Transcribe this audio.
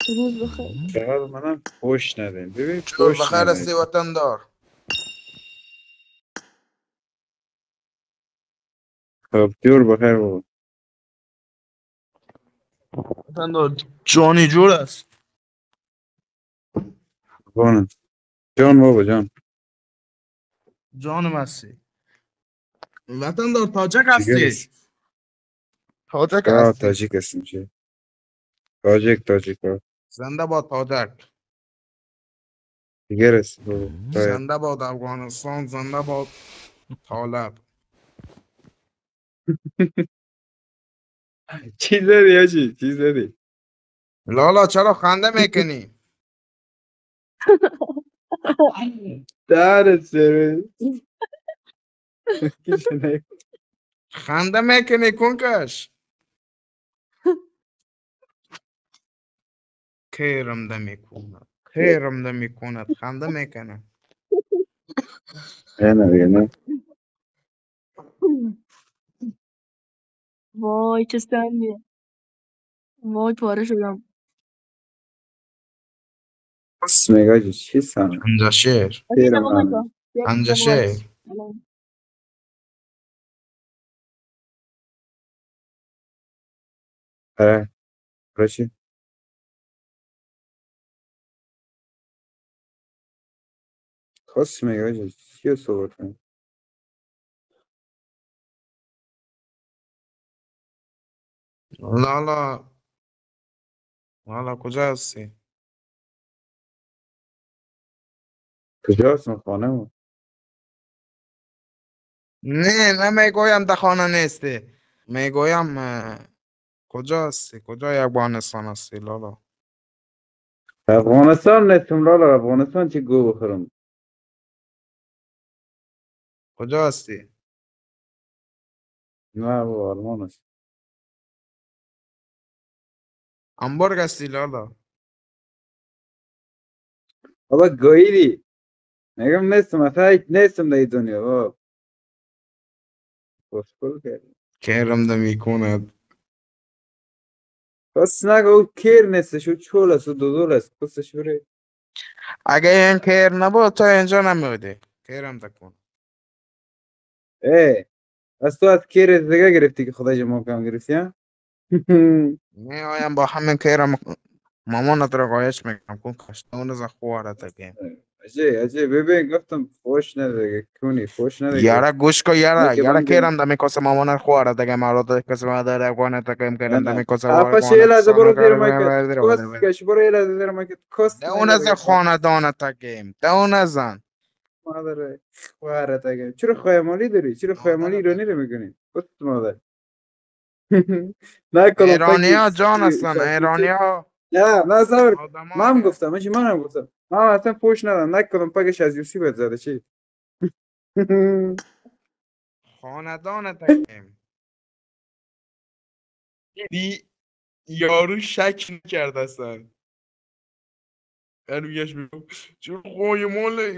روز بخیر. چقدر منم پشت ندیم ببین روز پشت بخیر هستی ندیم وطندار. خب دور بخیر بابا وطندار جانی جور است. بانم جان بابا جان جانم هستی. وطندار تاجک جگرش هستی. تاجک هستی. تاجیک هستیم چه تاجیک ها زنده باد تاجک. جگر است بابا شاید. زنده باد افغانستان. زنده باد طالب. چی زدی آجی چی زدی لالا چرا خنده میکنی؟ دارت سرویس کیش نگو خنده میکنی کنکش. خیرم ده میکند. خیرم ده میکند. خنده میکنه. نه دیگه نه وای چه سمیه. وای پاره شدم. بس میگه چی سمی انجشیر. بچه پیرم دقیقه همین نکن. یک دقیقه انجشیر. وایس. الان. اره راشی خواست میگه چی صحبت کنی لالا. لالا کجا هستی؟ کجا هستم خانه ما نه نمیگویم در خانه نیستی. میگویم کجا هستی؟ کجا افغانستان هستی لالا؟ افغانستان نیستم لالا افغانستان چی گو بخورم کجا هستی؟ نه بابا آلمان است همبرگ هستی لالا؟ بابا گویی میگم نیستم اصلا هیچ نیستم در این دنیا بابا پاسپورت کردی کرم ده میکند. بس نگه او کیر نیستش او چول است او دودول است پسش بره اگه این کیر نبود تو اینجا نمیودی. کرم ده کن. ای از تو از کیر دیگه گرفتی که خدا جمع کم گرفتی ها می آیم با همین کرم مامانت را گایش میکنم کن کشت اون از خواره تکیم. اجی ببین گفتم فوش نده کونی فوش نده که یارا گوش کو یارا نکه یارا من کرم ده میکاسه مامانت خواره تکیم مرا کسی مادر افغان تکیم نه کرم ده نه میکاسه افش یه افغان لحظه برو سانو زیر کرده مایکت کس کش برو یه لحظه زیر مایکت کس اون از نگه خاندان تکیم اون ازن مادر خوارت اگه چرا خایمالی داری چرا خایمالی مادر ایرانی رو تکیم. میکنی کس مادر نه کلم ایرانی پاکی ها جان هستن ایرانی ها. نه صبر من هم آدمای گفتم من هم گفتم من هم اصلا پوش ندم نه کدوم پاکش از یوسی بهت زده چی خاندان تکیم. دی یارو شک نکرد اصلا. یعنی میگش چون خوی ماله